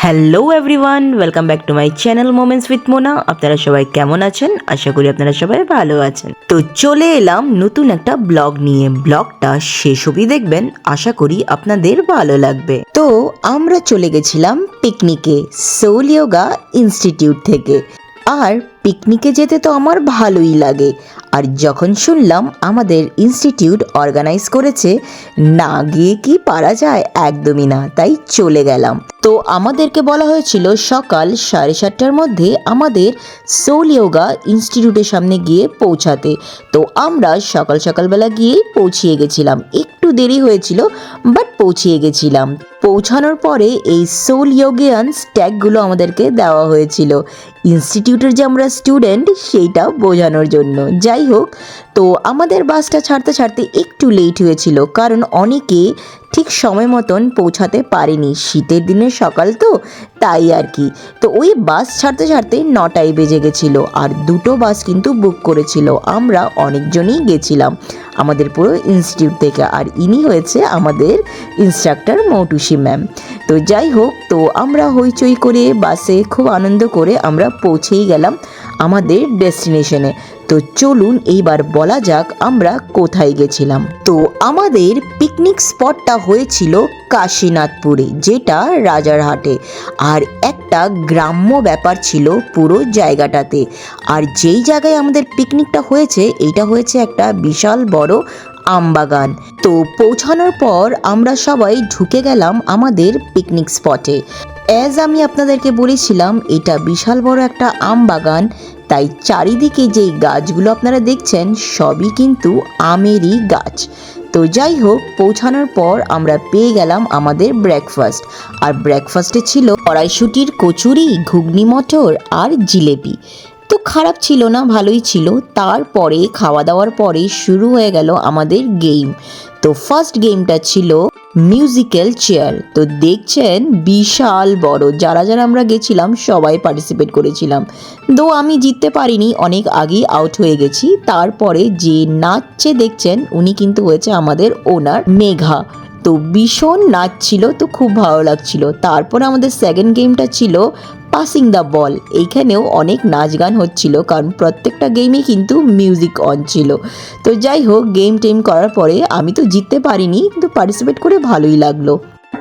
Hello everyone, welcome back to my channel moments with Mona. আপনারা সবাই কেমন আছেন? আশা করি আপনারা সবাই ভালো আছেন। তো চলে এলাম নতুন একটা ব্লগ নিয়ে। ব্লগটা শেষ অবধি দেখবেন, আশা করি আপনাদের ভালো লাগবে। তো আমরা চলে গেছিলাম পিকনিকে সোল যোগা ইনস্টিটিউট থেকে। আর পিকনিকে যেতে তো আমার ভালোই লাগে। আর যখন শুনলাম আমাদের ইনস্টিটিউট অর্গানাইজ করেছে, না গিয়ে কি পারা যায়? একদমই না, তাই চলে গেলাম। তো আমাদেরকে বলা হয়েছিল সকাল 7:30টার মধ্যে আমাদের সোল যোগা ইনস্টিটিউটের সামনে গিয়ে পৌঁছাতে। তো আমরা সকালবেলা গিয়েই পৌঁছিয়ে গেছিলাম। একটু দেরি হয়েছিল, বাট পৌঁছিয়ে গেছিলাম। পৌঁছানোর পরে এই সোল যোগিয়ান্স ট্যাগগুলো আমাদেরকে দেওয়া হয়েছিল ইনস্টিটিউটের যে আমরা স্টুডেন্ট সেইটা বোঝানোর জন্য। যাই হোক, তো আমাদের বাসটা ছাড়তে একটু লেট হয়েছিল, কারণ অনেকে ঠিক সময় মতন পৌঁছাতে পারেনি। শীতের দিনের সকাল তো, তাই আর কি। তো ওই বাস ছাড়তে 9টায় বেজে গেছিলো। আর দুটো বাস কিন্তু বুক করেছিল। আমরা অনেকজনই গেছিলাম আমাদের পুরো ইনস্টিটিউট থেকে। আর ইনি হয়েছে আমাদের ইনস্ট্রাক্টর মৌটুসি ম্যাম। তো যাই হোক, তো আমরা হইচই করে বাসে খুব আনন্দ করে আমরা পৌঁছেই গেলাম আমাদের ডেস্টিনেশনে। তো চলুন এইবার বলা যাক আমরা কোথায় গেছিলাম। তো আমাদের পিকনিক স্পটটা হয়েছিল কাশীনাথপুরে, যেটা রাজারহাটে। আর একটা গ্রাম্য ব্যাপার ছিল পুরো জায়গাটাতে। আর যেই জায়গায় আমাদের পিকনিকটা হয়েছে, এইটা হয়েছে একটা বিশাল বড় আমবাগান। তো পৌঁছানোর পর আমরা সবাই ঢুকে গেলাম আমাদের পিকনিক স্পটে। অ্যাজ আমি আপনাদেরকে বলেছিলাম, এটা বিশাল বড় একটা আম বাগান, তাই চারিদিকে যেই গাছগুলো আপনারা দেখছেন সবই কিন্তু আমেরই গাছ। তো যাই হোক, পৌঁছানোর পর আমরা পেয়ে গেলাম আমাদের ব্রেকফাস্ট। আর ব্রেকফাস্টে ছিল কড়াইশুঁটির কচুরি, ঘুগনি মটর আর জিলেপি। তো খারাপ ছিল না, ভালোই ছিল। তারপরে খাওয়া দাওয়ার পরে শুরু হয়ে গেল আমাদের গেম। তো ফার্স্ট গেমটা ছিল মিউজিক্যাল চেয়ার। তো দেখছেন বিশাল বড়, যারা আমরা গেছিলাম সবাই পার্টিসিপেট করেছিলাম। দো আমি জিততে পারিনি, অনেক আগেই আউট হয়ে গেছি। তারপরে যে নাচছে দেখছেন, উনি কিন্তু হয়েছে আমাদের ওনার মেঘা। তো ভীষণ নাচ ছিল, তো খুব ভালো লাগছিল। তারপর আমাদের সেকেন্ড গেমটা ছিল পাসিং দ্য বল। এইখানেও অনেক নাচ গান হচ্ছিল, কারণ প্রত্যেকটা গেমেই কিন্তু মিউজিক অন ছিল। তো যাই হোক, গেম টেম করার পরে আমি তো জিততে পারিনি, কিন্তু পার্টিসিপেট করে ভালোই লাগলো।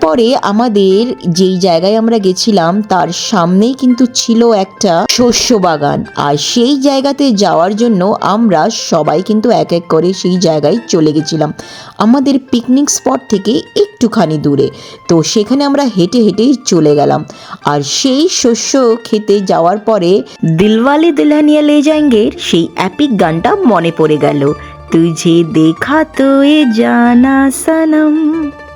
পরে আমাদের যেই জায়গায় আমরা গেছিলাম তার সামনেই কিন্তু ছিল একটা শস্য বাগান। আর সেই জায়গাতে যাওয়ার জন্য আমরা সবাই কিন্তু এক এক করে সেই জায়গায় চলে গেছিলাম আমাদের পিকনিক স্পট থেকে একটুখানি দূরে। তো সেখানে আমরা হেঁটেই চলে গেলাম। আর সেই শস্য খেতে যাওয়ার পরে দিলওয়ালে দুলহানিয়া লে যায়েঙ্গের সেই এপিক গানটা মনে পড়ে গেল, তুঝে দেখা তো এ জানা সনম।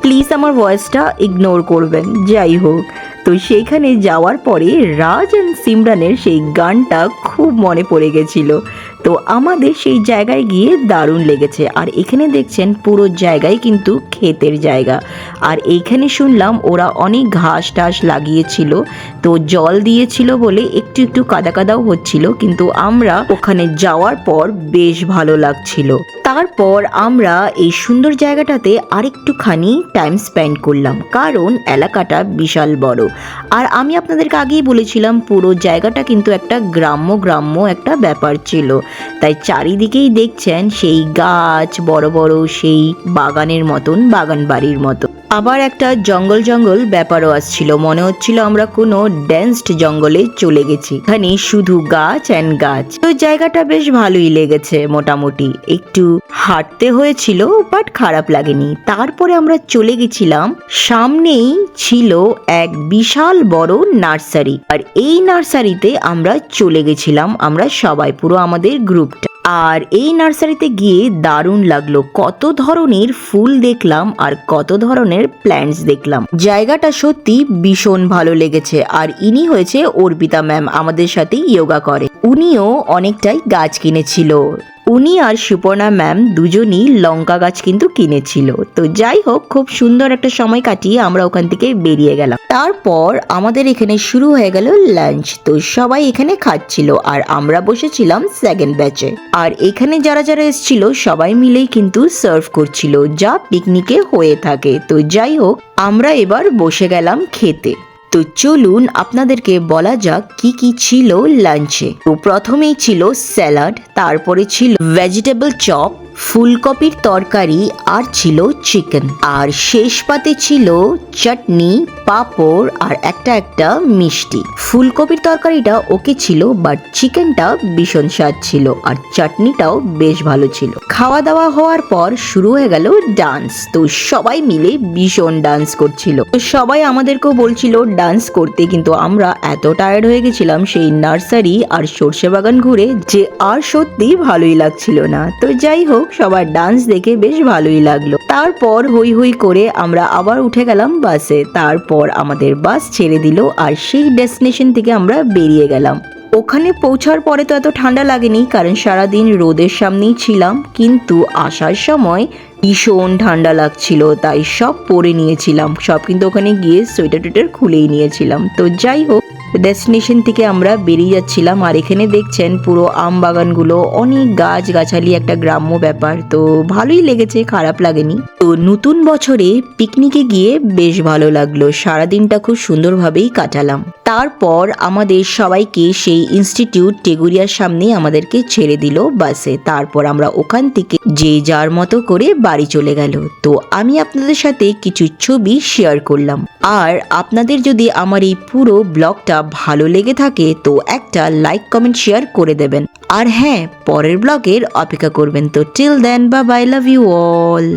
প্লিজ আমার ভয়েসটা ইগনোর করবেন। যাই হোক, তো সেইখানে যাওয়ার পরে রাজ অ্যান্ড সিমরানের সেই গানটা খুব মনে পড়ে গেছিল। তো আমাদের সেই জায়গায় গিয়ে দারুণ লেগেছে। আর এখানে দেখছেন পুরো জায়গায় কিন্তু ক্ষেতের জায়গা। আর এইখানে শুনলাম ওরা অনেক ঘাস টাস লাগিয়েছিল, তো জল দিয়েছিল বলে একটু কাদাও হচ্ছিল, কিন্তু আমরা ওখানে যাওয়ার পর বেশ ভালো লাগছিল। তারপর আমরা এই সুন্দর জায়গাটাতে আরেকটুখানি টাইম স্পেন্ড করলাম, কারণ এলাকাটা বিশাল বড়। আর আমি আপনাদেরকে আগেই বলেছিলাম পুরো জায়গাটা কিন্তু একটা গ্রাম্য একটা ব্যাপার ছিল। তাই চারিদিকেই দেখছেন সেই গাছ, বড় বড় সেই বাগানের মতন, বাগান বাড়ির মতো। আবার একটা জঙ্গল ব্যাপারও আসছিল, মনে হচ্ছিল আমরা কোনো ডেন্সড জঙ্গলে চলে গেছি। এখানে শুধু গাছ অ্যান্ড গাছ। তো জায়গাটা বেশ ভালোই লেগেছে মোটামুটি। একটু হাঁটতে হয়েছিল, বাট খারাপ লাগেনি। তারপরে আমরা চলে গেছিলাম, সামনেই ছিল এক বিশাল বড় নার্সারি। আর এই নার্সারিতে আমরা চলে গেছিলাম আমরা সবাই, পুরো আমাদের গ্রুপটা। আর এই নার্সারিতে গিয়ে দারুণ লাগলো, কত ধরনের ফুল দেখলাম আর কত ধরনের প্ল্যান্টস দেখলাম। জায়গাটা সত্যি ভীষণ ভালো লেগেছে। আর ইনি হয়েছে অর্পিতা ম্যাম, আমাদের সাথে যোগা করে। উনিও অনেকটাই গাছ কিনেছিল। উনি আর সুপর্ণা ম্যাম দুজনই লঙ্কা গাছ কিন্তু কিনেছিল। তো যাই হোক, খুব সুন্দর একটা সময় কাটিয়ে আমরা ওখান থেকে বেরিয়ে গেলাম। তারপর আমাদের এখানে শুরু হয়ে গেল লাঞ্চ। তো সবাই এখানে খাচ্ছিল আর আমরা বসেছিলাম সেকেন্ড ব্যাচে। আর এখানে যারা এসেছিল সবাই মিলেই কিন্তু সার্ভ করছিল, যা পিকনিকে হয়ে থাকে। তো যাই হোক, আমরা এবার বসে গেলাম খেতে। তো চলুন আপনাদেরকে বলা যাক কি কি ছিল লাঞ্চে। তো প্রথমেই ছিল স্যালাড, তারপরে ছিল ভেজিটেবল চপ, ফুলকপির তরকারি আর ছিল চিকেন, আর শেষ পাতে ছিল চাটনি, পাঁপড় আর একটা মিষ্টি। ফুলকপির তরকারিটা ওকে ছিল, বাট চিকেনটা ভীষণ স্বাদ ছিল আর চাটনিটাও বেশ ভালো ছিল। খাওয়া দাওয়া হওয়ার পর শুরু হয়ে গেল ডান্স। তো সবাই মিলে ভীষণ ডান্স করছিল। তো সবাই আমাদেরকেও বলছিল ডান্স করতে, কিন্তু আমরা এত টায়ার্ড হয়ে গেছিলাম সেই নার্সারি আর সর্ষে বাগান ঘুরে যে আর সত্যি ভালোই লাগছিল না। তো যাই হোক, সবার ডান্স দেখে বেশ ভালোই লাগলো। তারপর হই হই করে আমরা আবার উঠে গেলাম বাসে। তারপর আমাদের বাস ছেড়ে দিল আর সেই ডেস্টিনেশন থেকে আমরা বেরিয়ে গেলাম। ওখানে পৌঁছার পরে তো এত ঠান্ডা লাগেনি, কারণ সারাদিন রোদের সামনেই ছিলাম, কিন্তু আসার সময় ভীষণ ঠান্ডা লাগছিল, তাই সব পরে নিয়েছিলাম। সব কিন্তু ওখানে গিয়ে সোয়েটার টোয়েটার খুলেই নিয়েছিলাম। তো যাই হোক, ডেস্টিনেশন থেকে আমরা বেরিয়ে যাচ্ছিলাম। আর এখানে দেখছেন পুরো আম বাগানগুলো, অনেক গাছ গাছালি, একটা গ্রাম্য ব্যাপার। তো ভালোই লেগেছে, খারাপ লাগেনি। তো নতুন বছরে পিকনিকে গিয়ে বেশ ভালো লাগলো, সারাদিনটা খুব সুন্দরভাবেই কাটালাম। তারপর আমাদের সবাইকে সেই ইনস্টিটিউট টেগুরিয়ার সামনে আমাদেরকে ছেড়ে দিল বাসে। তারপর আমরা ওখান থেকে যে যার মতো করে বাড়ি চলে গেল। তো আমি আপনাদের সাথে কিছু ছবি শেয়ার করলাম। আর আপনাদের যদি আমার এই পুরো ব্লগটা ভালো লেগে থাকে তো একটা লাইক, কমেন্ট, শেয়ার করে দেবেন। আর হ্যাঁ, পরের ব্লগের অপেক্ষা করবেন। তো till then, bye bye, love you all.